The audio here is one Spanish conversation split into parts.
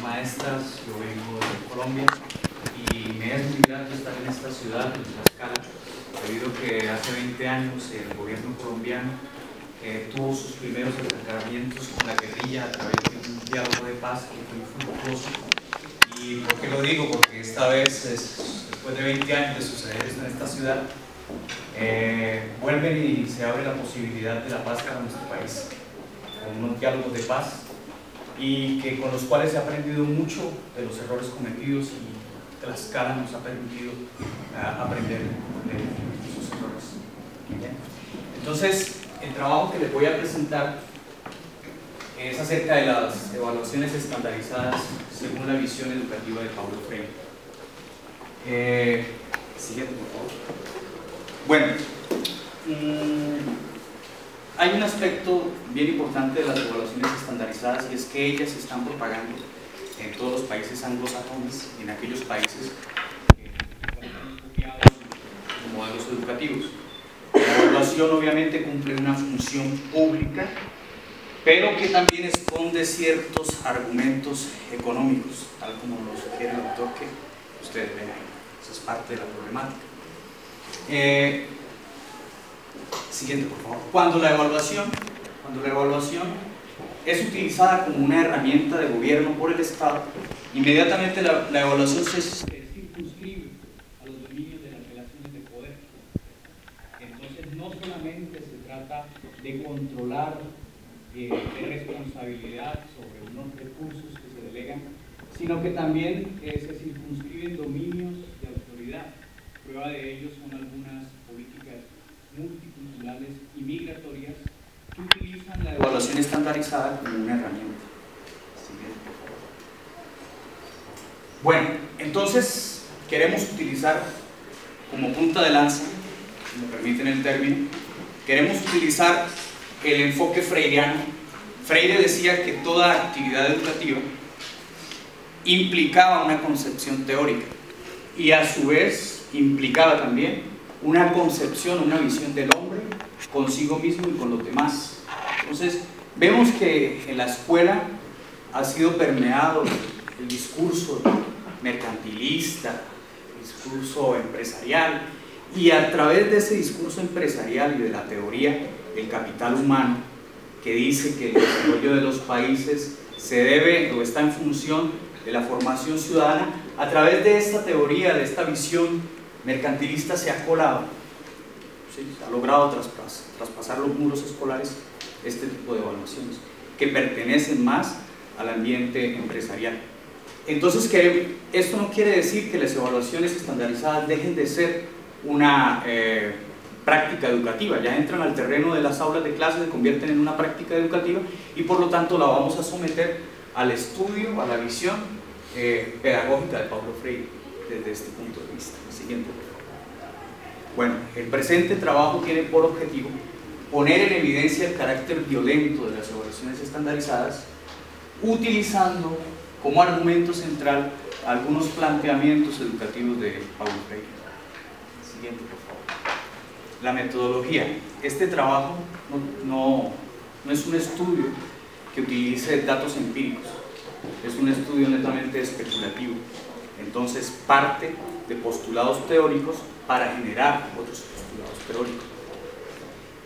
maestras, yo vengo de Colombia y me es muy grato estar en esta ciudad, en Tlaxcala, debido a que hace 20 años el gobierno colombiano tuvo sus primeros acercamientos con la guerrilla a través de un diálogo de paz que fue fructuoso. ¿Y por qué lo digo? Porque esta vez, después de 20 años de suceder esto en esta ciudad, vuelven y se abre la posibilidad de la paz para nuestro país, con unos diálogos de paz y que con los cuales se ha aprendido mucho de los errores cometidos y Tlaxcala nos ha permitido aprender de esos errores. ¿Bien? Entonces, el trabajo que les voy a presentar es acerca de las evaluaciones estandarizadas según la visión educativa de Paulo Freire. Siguiente, por favor. Bueno, hay un aspecto bien importante de las evaluaciones estandarizadas y es que ellas se están propagando en todos los países anglosajones, en aquellos países que han copiado modelos educativos. La evaluación obviamente cumple una función pública, pero que también esconde ciertos argumentos económicos, tal como lo sugiere el autor que ustedes ven ahí. Eso es parte de la problemática. Siguiente, por favor. Cuando la evaluación es utilizada como una herramienta de gobierno por el Estado, inmediatamente la evaluación se circunscribe a los dominios de las relaciones de poder. Entonces, no solamente se trata de controlar de responsabilidad sobre unos recursos que se delegan, sino que también se circunscriben dominios de autoridad. Prueba de ello son algunas políticas multiculturales y migratorias que utilizan la evaluación estandarizada como una herramienta. Bueno, entonces queremos utilizar como punta de lanza, si me permiten el término, queremos utilizar el enfoque freireano. Freire decía que toda actividad educativa implicaba una concepción teórica y a su vez implicaba también una concepción, una visión del hombre consigo mismo y con los demás. Entonces, vemos que en la escuela ha sido permeado el discurso mercantilista, el discurso empresarial, y a través de ese discurso empresarial y de la teoría del capital humano, que dice que el desarrollo de los países se debe o está en función de la formación ciudadana, a través de esta teoría, de esta visión mercantilista se ha colado, ¿sí? Se ha logrado traspasar los muros escolares este tipo de evaluaciones que pertenecen más al ambiente empresarial. Entonces, esto no quiere decir que las evaluaciones estandarizadas dejen de ser una práctica educativa, ya entran al terreno de las aulas de clase, se convierten en una práctica educativa y por lo tanto la vamos a someter al estudio, a la visión pedagógica de Paulo Freire desde este punto de vista. Siguiente. Bueno, el presente trabajo tiene por objetivo poner en evidencia el carácter violento de las evaluaciones estandarizadas, utilizando como argumento central algunos planteamientos educativos de Paulo Freire. Siguiente, por favor. La metodología. Este trabajo no es un estudio que utilice datos empíricos, es un estudio netamente especulativo. Entonces parte de postulados teóricos para generar otros postulados teóricos.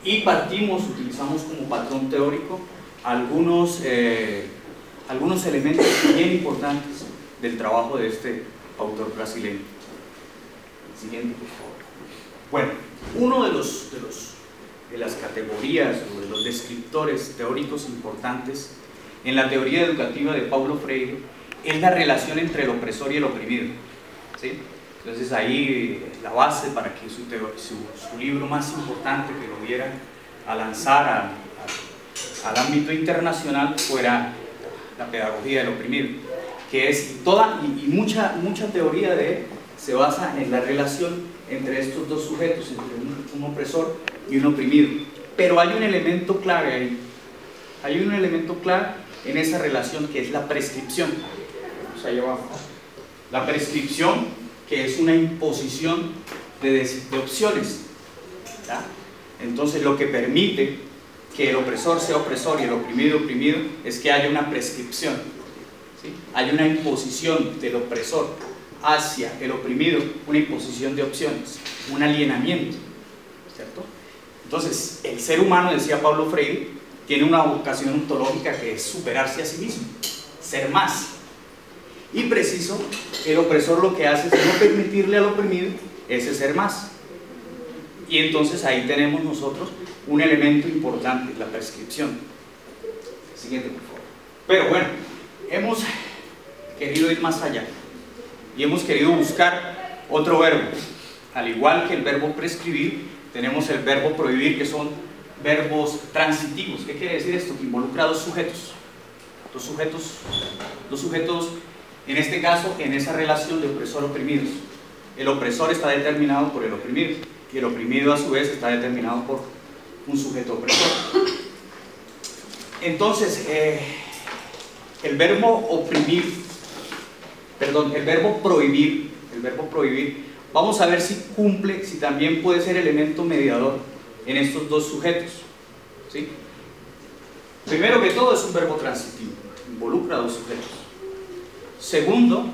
Y utilizamos como patrón teórico algunos elementos bien importantes del trabajo de este autor brasileño. Siguiente, por favor. Bueno, uno de las categorías o de los descriptores teóricos importantes en la teoría educativa de Paulo Freire es la relación entre el opresor y el oprimido, ¿sí? Entonces ahí la base para que su libro más importante que lo viera a lanzar al ámbito internacional fuera La pedagogía del oprimido, que es mucha teoría de él se basa en la relación entre estos dos sujetos, entre un opresor y un oprimido. Pero hay un elemento clave ahí, hay un elemento clave en esa relación que es la prescripción. Vamos allá abajo. La prescripción, que es una imposición de opciones, ¿ya? Entonces lo que permite que el opresor sea opresor y el oprimido oprimido es que haya una prescripción, ¿sí? Hay una imposición del opresor hacia el oprimido, una imposición de opciones, un alienamiento, ¿cierto? Entonces, el ser humano, decía Paulo Freire, tiene una vocación ontológica que es superarse a sí mismo, ser más. Y preciso, el opresor lo que hace es no permitirle al oprimido ese ser más. Y entonces ahí tenemos nosotros un elemento importante, la prescripción. Siguiente, por favor. Pero bueno, hemos querido ir más allá y hemos querido buscar otro verbo. Al igual que el verbo prescribir, tenemos el verbo prohibir, que son verbos transitivos. ¿Qué quiere decir esto? Que involucra dos sujetos. Dos sujetos, en este caso, en esa relación de opresor-oprimidos. El opresor está determinado por el oprimido y el oprimido a su vez está determinado por un sujeto opresor. Entonces, el verbo prohibir, vamos a ver si cumple, si también puede ser elemento mediador en estos dos sujetos, ¿sí? Primero que todo, es un verbo transitivo, involucra a dos sujetos. Segundo,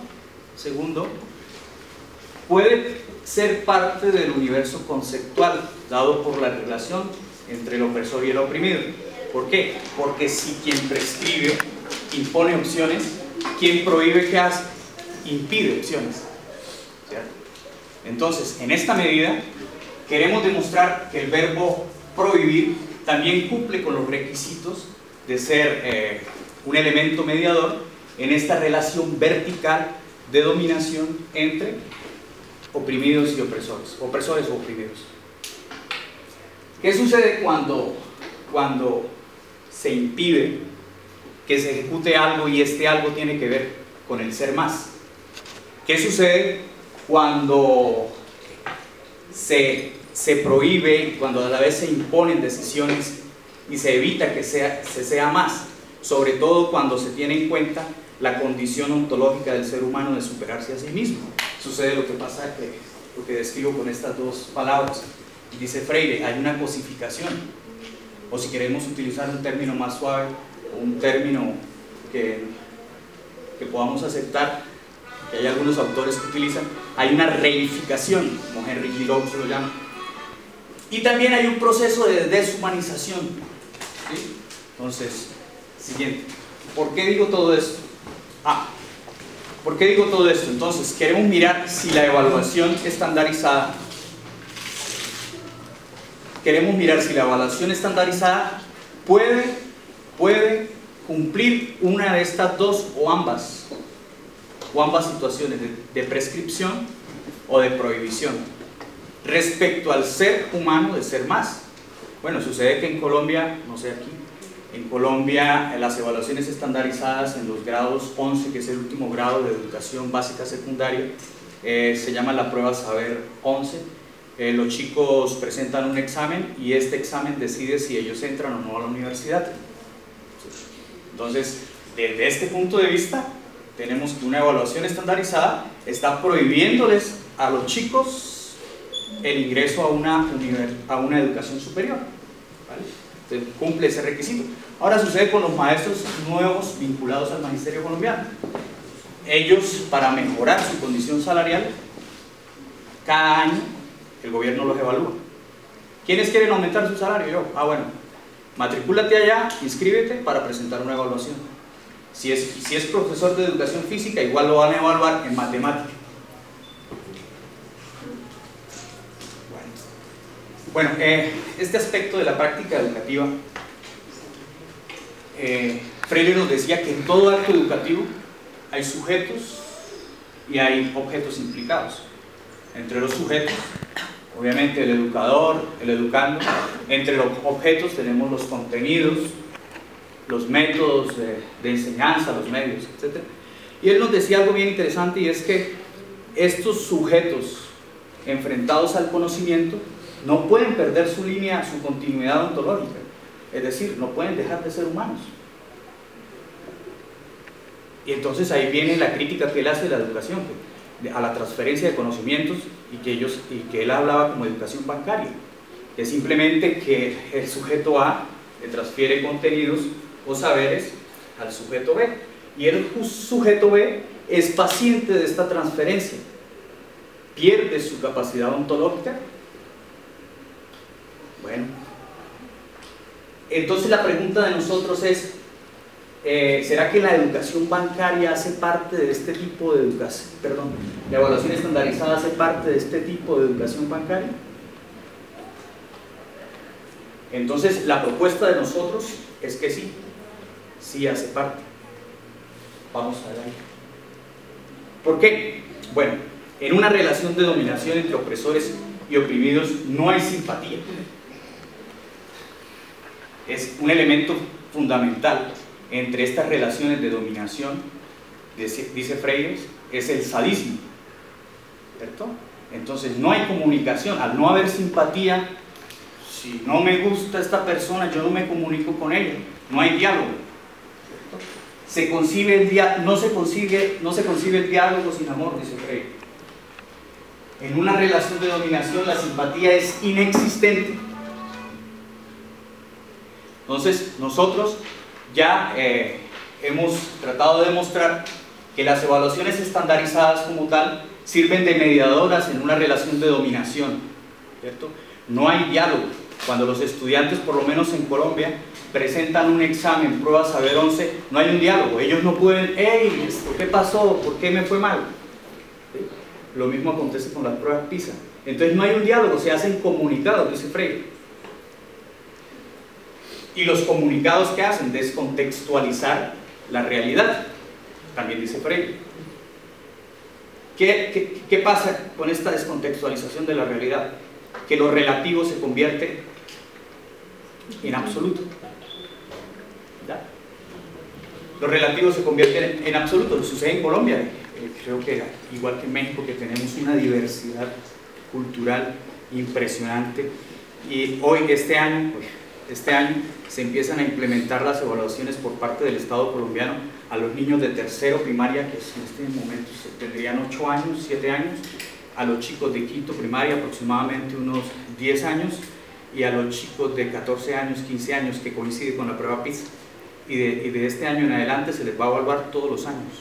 puede ser parte del universo conceptual dado por la relación entre el opresor y el oprimido. ¿Por qué? Porque si quien prescribe impone opciones, quien prohíbe, ¿qué hace? Impide opciones, ¿cierto? Entonces, en esta medida, queremos demostrar que el verbo prohibir también cumple con los requisitos de ser un elemento mediador en esta relación vertical de dominación entre oprimidos y opresores o oprimidos. ¿Qué sucede cuando se impide que se ejecute algo y este algo tiene que ver con el ser más? ¿Qué sucede cuando se prohíbe, cuando a la vez se imponen decisiones y se evita que se sea más? Sobre todo cuando se tiene en cuenta la condición ontológica del ser humano de superarse a sí mismo. Sucede lo que pasa, lo que describo con estas dos palabras. Dice Freire, hay una cosificación, o si queremos utilizar un término más suave, o un término que podamos aceptar, que hay algunos autores que utilizan, hay una reificación, como Henry Giraud se lo llama. Y también hay un proceso de deshumanización, ¿sí? Entonces, siguiente. ¿Por qué digo todo esto? ¿Por qué digo todo esto? Entonces, queremos mirar si la evaluación estandarizada puede cumplir una de estas dos o ambas situaciones de prescripción o de prohibición respecto al ser humano de ser más. Bueno, sucede que en Colombia, no sé aquí, en Colombia las evaluaciones estandarizadas en los grados 11, que es el último grado de educación básica secundaria, se llama la prueba Saber 11. Los chicos presentan un examen y este examen decide si ellos entran o no a la universidad. Entonces, desde este punto de vista, tenemos que una evaluación estandarizada está prohibiéndoles a los chicos el ingreso a una educación superior, ¿vale? Entonces, cumple ese requisito. Ahora sucede con los maestros nuevos vinculados al magisterio colombiano. Ellos, para mejorar su condición salarial, cada año el gobierno los evalúa. ¿Quiénes quieren aumentar su salario? Yo. Bueno, matricúlate allá, inscríbete para presentar una evaluación. Si es profesor de educación física, igual lo van a evaluar en matemática. Bueno, este aspecto de la práctica educativa, Freire nos decía que en todo acto educativo hay sujetos y hay objetos implicados. Entre los sujetos, obviamente el educador, el educando. Entre los objetos tenemos los contenidos, los métodos de enseñanza, los medios, etc. Y él nos decía algo bien interesante, y es que estos sujetos enfrentados al conocimiento no pueden perder su línea, su continuidad ontológica, es decir, no pueden dejar de ser humanos. Y entonces ahí viene la crítica que él hace de la educación, a la transferencia de conocimientos, y que él hablaba como educación bancaria, que es simplemente que el sujeto A le transfiere contenidos o saberes al sujeto B, Y el sujeto B es paciente de esta transferencia. ¿Pierde su capacidad ontológica? Bueno, entonces la pregunta de nosotros es, ¿será que la educación bancaria hace parte de este tipo de educación? Perdón, ¿la evaluación estandarizada hace parte de este tipo de educación bancaria? Entonces la propuesta de nosotros es que sí, sí hace parte. Vamos a ver ahí. ¿Por qué? Bueno, en una relación de dominación entre opresores y oprimidos no hay simpatía. Es un elemento fundamental entre estas relaciones de dominación, dice Freire, es el sadismo, ¿cierto? Entonces no hay comunicación. Al no haber simpatía, si no me gusta esta persona, yo no me comunico con ella, no hay diálogo, ¿cierto? No se concibe el diálogo sin amor, dice Freire. En una relación de dominación la simpatía es inexistente. Entonces nosotros ya hemos tratado de demostrar que las evaluaciones estandarizadas como tal sirven de mediadoras en una relación de dominación, ¿cierto? No hay diálogo. Cuando los estudiantes, por lo menos en Colombia, presentan un examen, prueba saber 11, no hay un diálogo. Ellos no pueden, hey, ¿qué pasó? ¿Por qué me fue mal? ¿Sí? Lo mismo acontece con las pruebas PISA. Entonces no hay un diálogo, se hacen comunicados, dice Freire. Y los comunicados que hacen, descontextualizar la realidad, también dice Freire. ¿Qué pasa con esta descontextualización de la realidad? Que lo relativo se convierte en absoluto. ¿Ya? Lo relativo se convierte en absoluto. Lo sucede en Colombia. Creo que igual que en México, que tenemos una diversidad cultural impresionante. Y hoy, este año se empiezan a implementar las evaluaciones por parte del Estado colombiano a los niños de tercero primaria, que en este momento tendrían 8 años, 7 años, a los chicos de quinto primaria aproximadamente unos 10 años, y a los chicos de 14 años, 15 años, que coincide con la prueba PISA. Y de este año en adelante se les va a evaluar todos los años.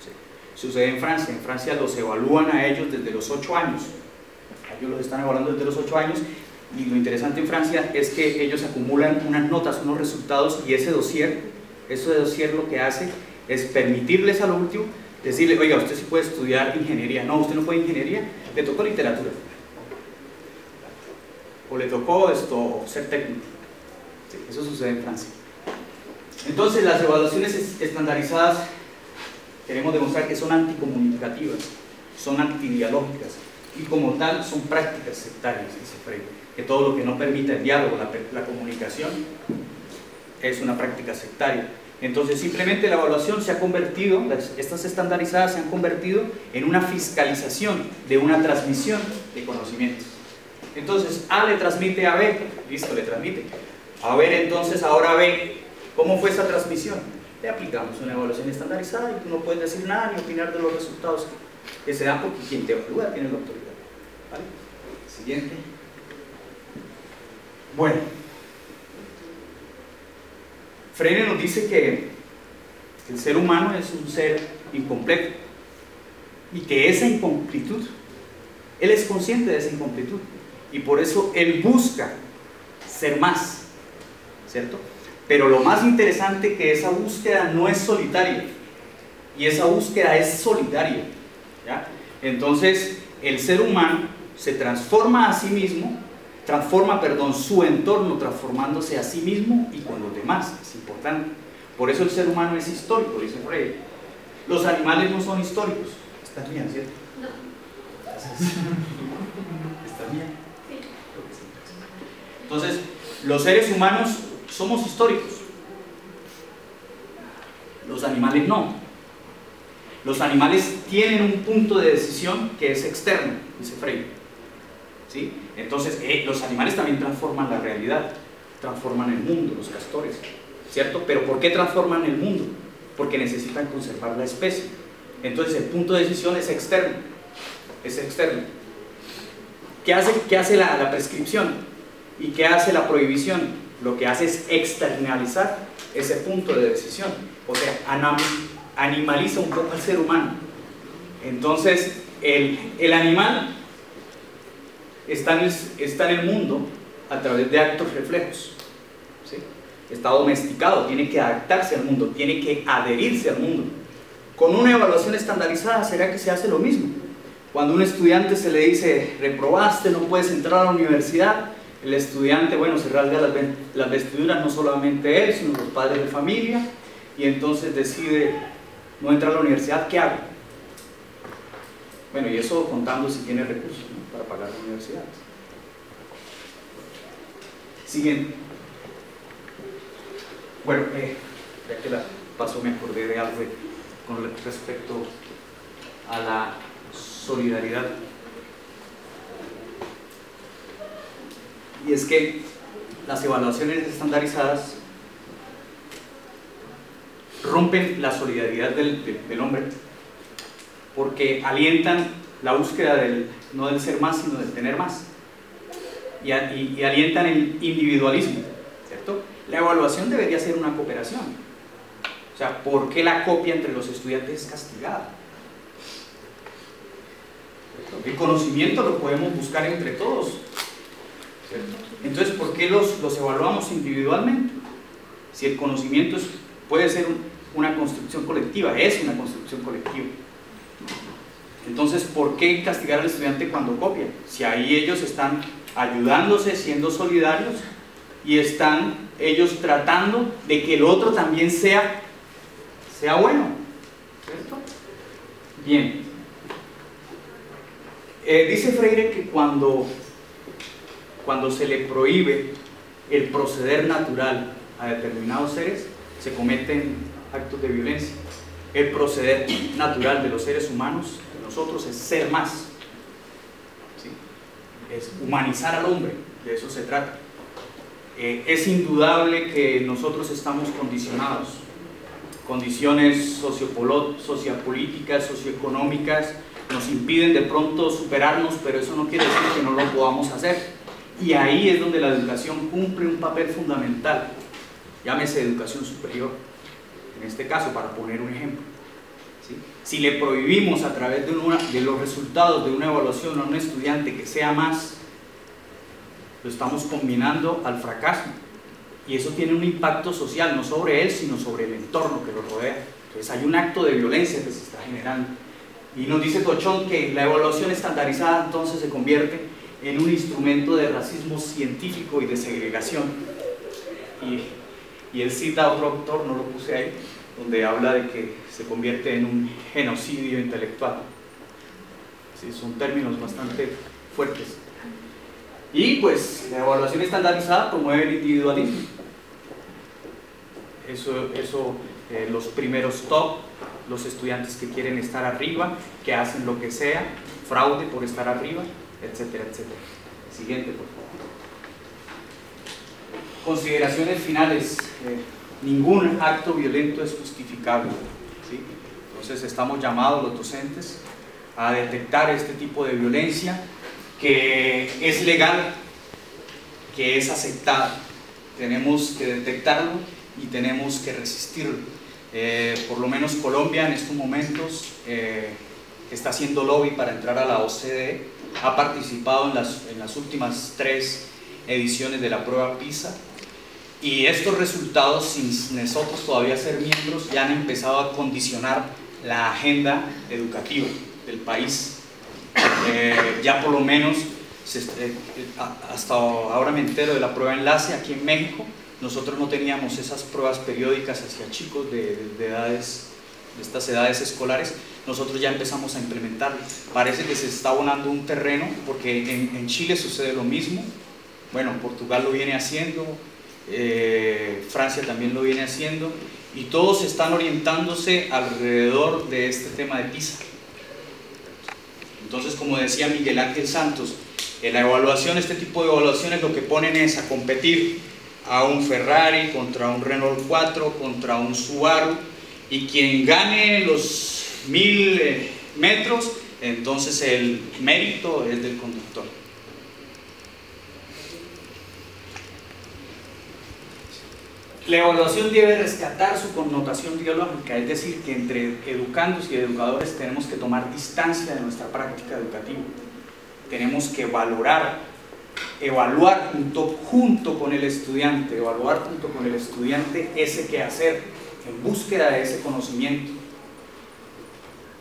¿Sí? Sucede en Francia los evalúan a ellos desde los 8 años. Ellos los están evaluando desde los 8 años. Y lo interesante en Francia es que ellos acumulan unas notas, unos resultados, y ese dossier lo que hace es permitirles a lo último decirle, oiga, usted sí puede estudiar ingeniería. No, usted no puede ingeniería, le tocó literatura. O le tocó ser técnico. Sí, eso sucede en Francia. Entonces las evaluaciones estandarizadas queremos demostrar que son anticomunicativas, son antidialógicas, y como tal son prácticas sectarias, dice Freire. Que todo lo que no permita el diálogo, la comunicación, es una práctica sectaria. Entonces simplemente la evaluación se ha convertido, estas estandarizadas se han convertido en una fiscalización de una transmisión de conocimientos. Entonces A le transmite a B, listo, le transmite. A ver, entonces ahora B, ¿cómo fue esa transmisión? Le aplicamos una evaluación estandarizada y tú no puedes decir nada ni opinar de los resultados que se dan, porque quien te evalúa tiene la autoridad. ¿Vale? Siguiente. Bueno, Freire nos dice que el ser humano es un ser incompleto y que esa incompletud, él es consciente de esa incompletud y por eso él busca ser más, ¿cierto? Pero lo más interesante es que esa búsqueda no es solitaria y esa búsqueda es solidaria, ¿ya? Entonces el ser humano se transforma a sí mismo, su entorno transformándose a sí mismo y con los demás. Es importante. Por eso el ser humano es histórico, dice Freire. Los animales no son históricos. ¿Estás bien, cierto? No. ¿Estás bien? Sí. Entonces, los seres humanos somos históricos. Los animales no. Los animales tienen un punto de decisión que es externo, dice Freire. ¿Sí? Entonces, los animales también transforman la realidad, transforman el mundo, los castores, ¿cierto? Pero ¿por qué transforman el mundo? Porque necesitan conservar la especie. Entonces, el punto de decisión es externo, ¿Qué hace la prescripción? ¿Y qué hace la prohibición? Lo que hace es externalizar ese punto de decisión, o sea, animaliza un poco al ser humano. Entonces, el animal está en el mundo a través de actos reflejos, ¿sí? Está domesticado, tiene que adaptarse al mundo, tiene que adherirse al mundo. Con una evaluación estandarizada, ¿será que se hace lo mismo? Cuando a un estudiante se le dice, reprobaste, no puedes entrar a la universidad, el estudiante, bueno, se rasga las vestiduras, no solamente él, sino los padres de familia, y entonces decide no entrar a la universidad. ¿Qué hago? Bueno, y eso contando si tiene recursos, ¿no?, para pagar la universidad. Siguiente. Bueno, ya que la paso me acordé de algo con respecto a la solidaridad. Y es que las evaluaciones estandarizadas rompen la solidaridad del hombre, porque alientan la búsqueda no del ser más, sino del tener más, y alientan el individualismo, ¿cierto? La evaluación debería ser una cooperación. O sea, ¿por qué la copia entre los estudiantes es castigada? El conocimiento lo podemos buscar entre todos, ¿cierto? Entonces, ¿por qué los evaluamos individualmente? Si el conocimiento puede ser una construcción colectiva, es una construcción colectiva. Entonces, ¿por qué castigar al estudiante cuando copia? Si ahí ellos están ayudándose, siendo solidarios, y están ellos tratando de que el otro también sea bueno, ¿cierto? Bien. Dice Freire que cuando se le prohíbe el proceder natural a determinados seres, se cometen actos de violencia. El proceder natural de los seres humanos, de nosotros, es ser más, ¿sí? Es humanizar al hombre, de eso se trata. Es indudable que nosotros estamos condicionados, condiciones sociopolíticas, socioeconómicas, nos impiden de pronto superarnos, pero eso no quiere decir que no lo podamos hacer. Y ahí es donde la educación cumple un papel fundamental, llámese educación superior, en este caso, para poner un ejemplo, ¿sí? Si le prohibimos a través de los resultados de una evaluación a un estudiante que sea más, lo estamos combinando al fracaso, y eso tiene un impacto social, no sobre él, sino sobre el entorno que lo rodea. Entonces hay un acto de violencia que se está generando. Y nos dice Tochón que la evaluación estandarizada entonces se convierte en un instrumento de racismo científico y de segregación. Y él cita a otro autor, no lo puse ahí, donde habla de que se convierte en un genocidio intelectual. Sí, son términos bastante fuertes. Y pues la evaluación estandarizada promueve el individualismo. Los primeros top, los estudiantes que quieren estar arriba, que hacen lo que sea, fraude por estar arriba, etcétera, etcétera. Siguiente, por favor. Consideraciones finales. Ningún acto violento es justificable, ¿sí? Entonces estamos llamados los docentes a detectar este tipo de violencia que es legal, que es aceptada. Tenemos que detectarlo y tenemos que resistirlo. Por lo menos Colombia en estos momentos está haciendo lobby para entrar a la OCDE, ha participado en las últimas 3 ediciones de la prueba PISA, y estos resultados, sin nosotros todavía ser miembros, ya han empezado a condicionar la agenda educativa del país. Ya por lo menos, hasta ahora me entero de la prueba enlace aquí en México. Nosotros no teníamos esas pruebas periódicas hacia chicos de estas edades escolares. Nosotros ya empezamos a implementarlo. Parece que se está abonando un terreno, porque en Chile sucede lo mismo. Bueno, Portugal lo viene haciendo, Francia también lo viene haciendo, y todos están orientándose alrededor de este tema de PISA. Entonces, como decía Miguel Ángel Santos, en la evaluación, este tipo de evaluaciones lo que ponen es a competir a un Ferrari contra un Renault 4, contra un Subaru, y quien gane los 1000 metros, entonces el mérito es del conductor. La evaluación debe rescatar su connotación biológica, es decir, que entre educandos y educadores tenemos que tomar distancia de nuestra práctica educativa. Tenemos que valorar, evaluar junto con el estudiante, ese quehacer, en búsqueda de ese conocimiento.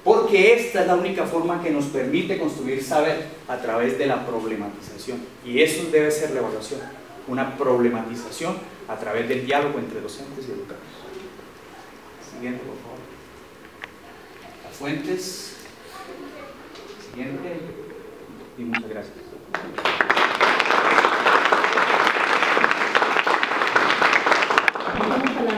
Porque esta es la única forma que nos permite construir saber a través de la problematización. Y eso debe ser la evaluación, una problematización a través del diálogo entre docentes y educadores. Siguiente, por favor. Las fuentes. Siguiente. Y muchas gracias.